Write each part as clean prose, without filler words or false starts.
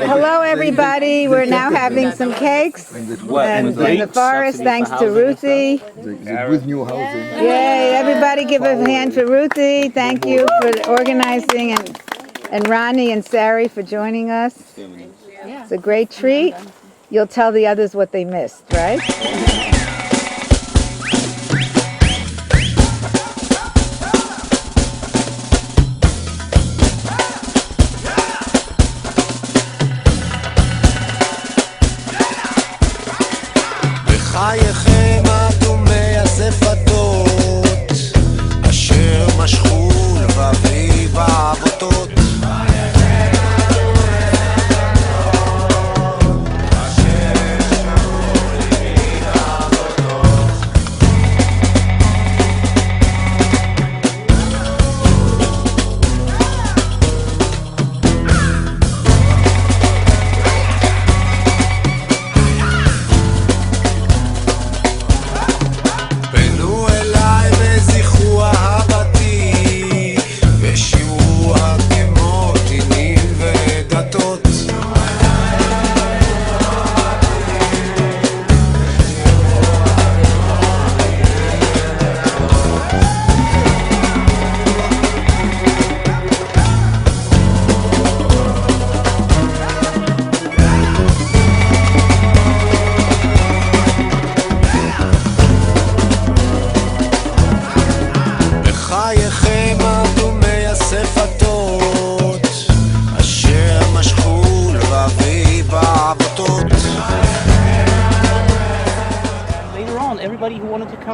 Hello, everybody. We're now having some cakes and in the forest, thanks to Ruti. Yay, everybody give a hand for Ruti. Thank you for organizing, and Roni and Sari for joining us. It's a great treat. You'll tell the others what they missed, right? בחייכם אדומי השפתות אשר משכו לבבי בעבותות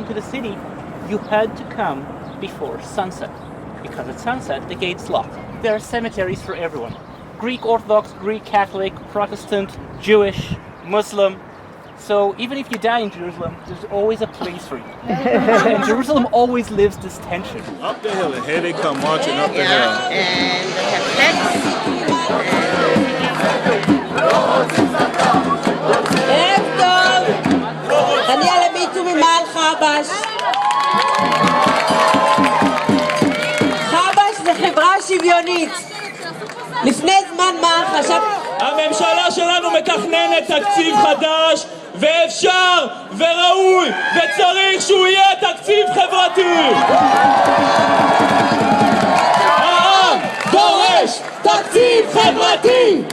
to the city, you had to come before sunset, because at sunset the gates lock. There are cemeteries for everyone: Greek Orthodox, Greek Catholic, Protestant, Jewish, Muslim. So even if you die in Jerusalem, there's always a place for you. And Jerusalem always lives this tension. Up the hill, and here they come marching up the hill. And they have text. Daniel Abitu ממעל חבש. חבש זה חברה שוויונית. לפני זמן מה חשב... הממשלה שלנו מתכננת תקציב חדש, ואפשר וראוי וצריך שהוא יהיה תקציב חברתי. העם דורש תקציב חברתי.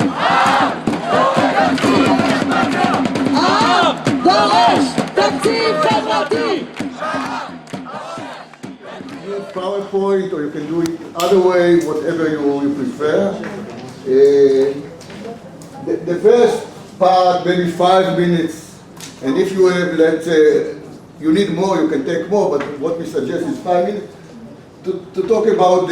העם דורש תקציב חברתי. PowerPoint, or you can do it other way, whatever you prefer. The first part, maybe 5 minutes, and if you have, let's say, you need more, you can take more, but what we suggest is 5 minutes to talk about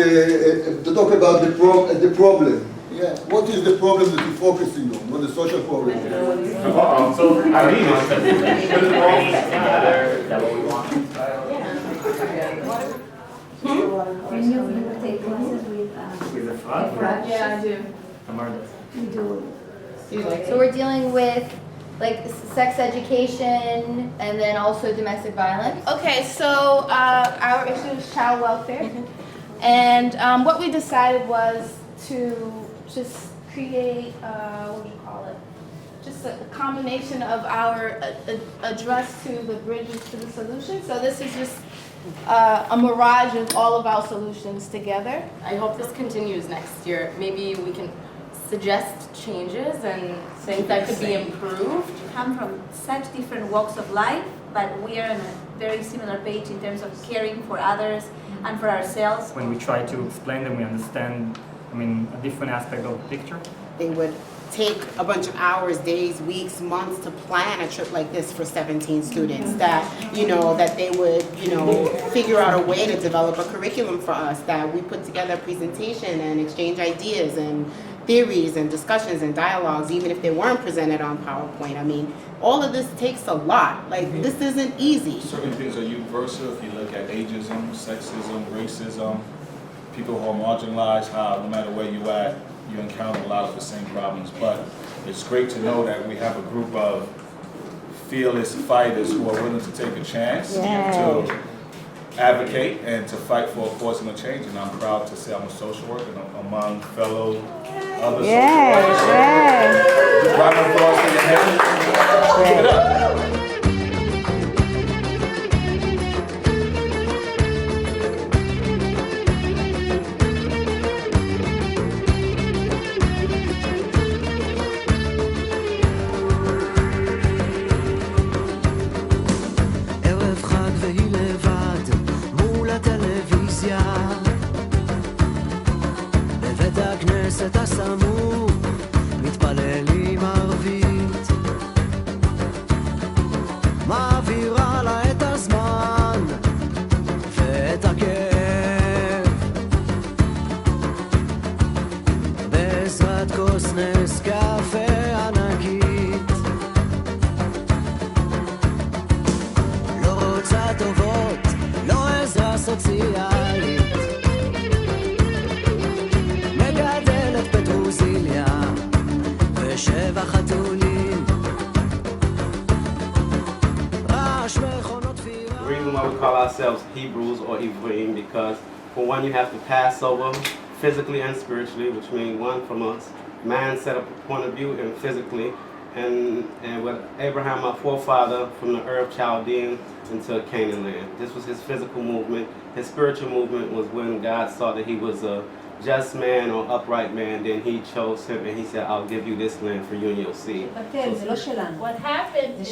the problem. Yeah, what is the problem that you're focusing on the social problem? So Aviv is that what we want? You take classes with Ephrat? Yeah, I do. You do. So we're dealing with like sex education and then also domestic violence. Okay, so our issue is child welfare, and what we decided was to just create what do you call it? Just a combination of our address to the bridges to the solution. So this is just a mirage of all of our solutions together. I hope this continues next year. Maybe we can suggest changes and things that could be improved. We come from such different walks of life, but we are on a very similar page in terms of caring for others and for ourselves. When we try to explain them, we understand, a different aspect of the picture. They would take a bunch of hours, days, weeks, months to plan a trip like this for 17 students, that they would, figure out a way to develop a curriculum for us, that we put together a presentation and exchange ideas and theories and discussions and dialogues, even if they weren't presented on PowerPoint. All of this takes a lot. This isn't easy. Certain things are universal. If you look at ageism, sexism, racism, people who are marginalized, how no matter where you're at, you encounter a lot of the same problems. But it's great to know that we have a group of fearless fighters who are willing to take a chance to advocate and to fight for a cause and a change. And I'm proud to say I'm a social worker among fellow other Yay, social yay. Round of applause for your head. Keep it up. ערב חג והיא לבד מול הטלוויזיה בבית הכנסת הסמוך מתפללים ערבית מעבירה לה את הזמן ואת הכאב בעזרת כוס נס קפה ענקית לא רוצה טובות, לא עזרה סוציאלית מגדלת פטרוזיליה ושבע חתולים רעש מכונות תפירה. The reason why we call ourselves Hebrews or Ivrim because for one you have to pass over physically and spiritually, which means one from us man set up a point of view and physically and with Abraham our forefather from the Ur of Chaldean into Canaan land. This was his physical movement. His spiritual movement was when God saw that he was a just man or upright man, then he chose him and he said, I'll give you this land for you and your seed. What happened is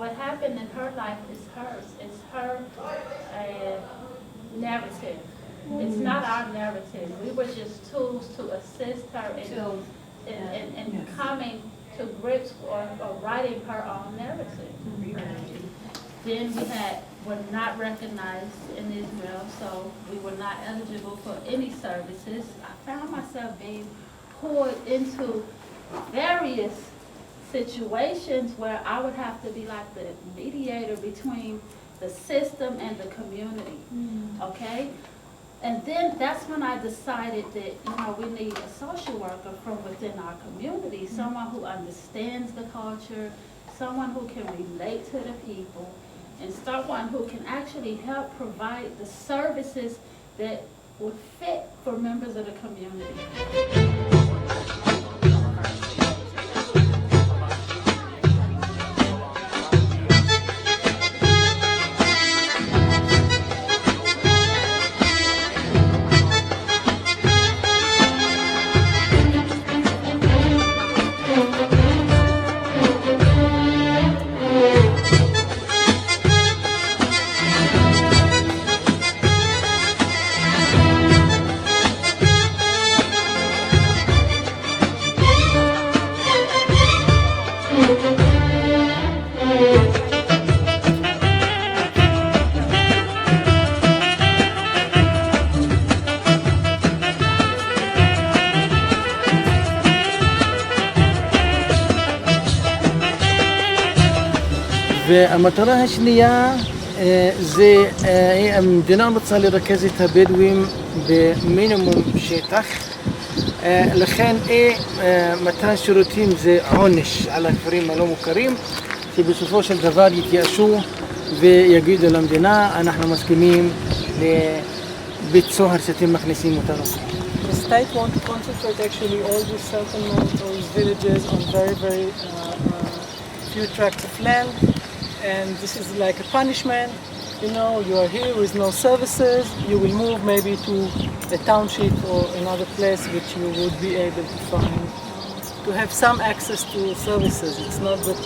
what happened in her life is hers. It's her narrative. It's not our narrative. We were just tools to assist her in coming to grips or writing her own narrative. Then were not recognized in Israel, so we were not eligible for any services. I found myself being pulled into various situations where I would have to be like the mediator between the system and the community, okay? And then that's when I decided that, we need a social worker from within our community, someone who understands the culture, someone who can relate to the people, and someone who can actually help provide the services that would fit for members of the community. והמטרה השנייה זה המדינה רוצה לרכז את הבדואים במינימום שטח, לכן מתן שירותים זה עונש על הכפרים הלא מוכרים שבסופו של דבר יתייאשו ויגידו למדינה אנחנו מסכימים לבית סוהר שאתם מכניסים אותנו. The state want to concentrate actually all these settlements, all these villages on very few tracts of land. And this is like a punishment, you are here with no services, you will move maybe to a township or another place which you would be able to find, to have some access to services. It's not that,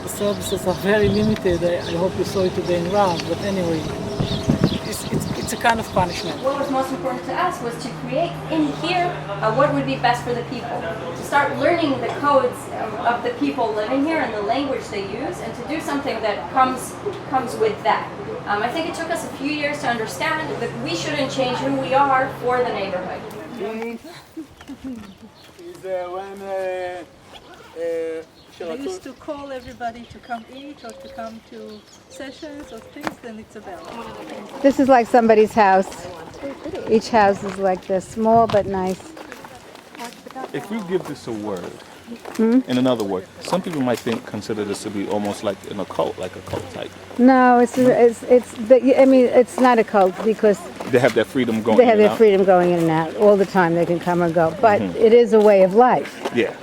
the services are very limited. I hope you saw it today in Rav, but anyway, it's a kind of punishment. What was most important to us was to create in here what would be best for the people. To start learning the codes of the people living here and the language they use, and to do something that comes with that. I think it took us a few years to understand that we shouldn't change who we are for the neighborhood. They used to call everybody to come eat or to come to sessions or things, then it's a bell. This is like somebody's house. Each house is like this, small but nice. If you give this a word, In another word, some people might consider this to be almost like an occult, like a cult type. No, it's not a cult because They have that freedom going. they have their freedom going in and out all the time. They can come and go, but it is a way of life. Yeah.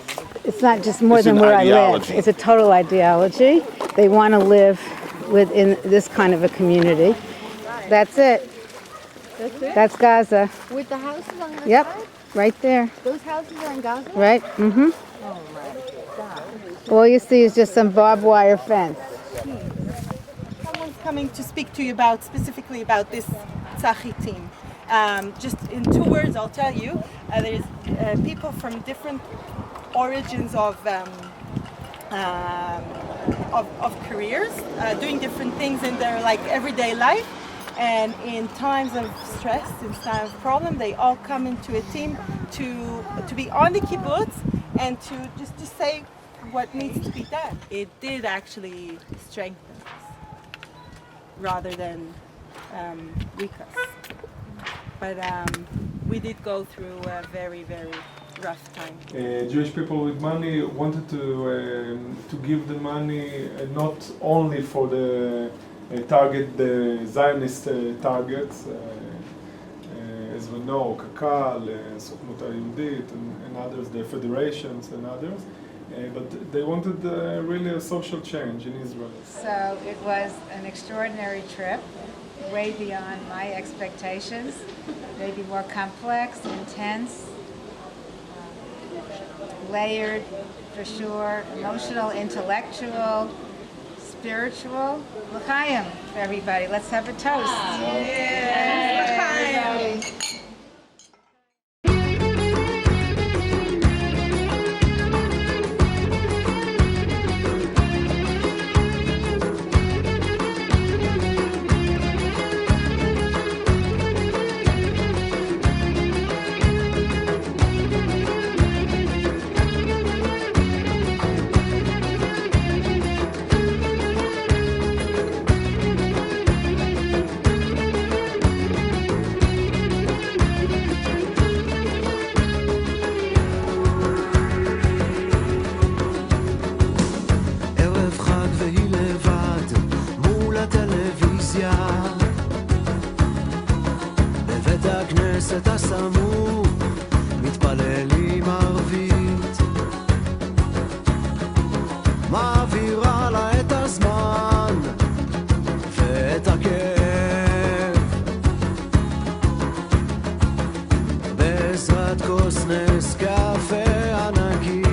It's not just more It's than an where I live. ideology. It's a total ideology. They want to live within this kind of a community. That's it. That's it? That's Gaza. With the houses on the Yep, side? right there. Those houses are in Gaza? Right? Mm-hmm. Oh my God. All you see is just some barbed wire fence. Someone's coming to speak to you about specifically about this Tzachi team. Just in 2 words, I'll tell you. There's people from different origins of careers, doing different things in their everyday life, and in times of stress, in times of problem, they all come into a team to be on the kibbutz and to say what needs to be done. It did actually strengthen us rather than weaken us. But we did go through a very, very rough time. Jewish people with money wanted to give the money not only for the target the Zionist targets, as we know, Kakal, Sokhnut HaYehudit, and others, the federations and others, but they wanted really a social change in Israel. So it was an extraordinary trip, way beyond my expectations, maybe more complex, intense, layered for sure, emotional, intellectual, spiritual. L'chaim, everybody. Let's have a toast. L'chaim. הכנסת הסמוך מתפללים ערבית, מעבירה לה את הזמן ואת הכיף בעזרת כוס נס קפה ענקי.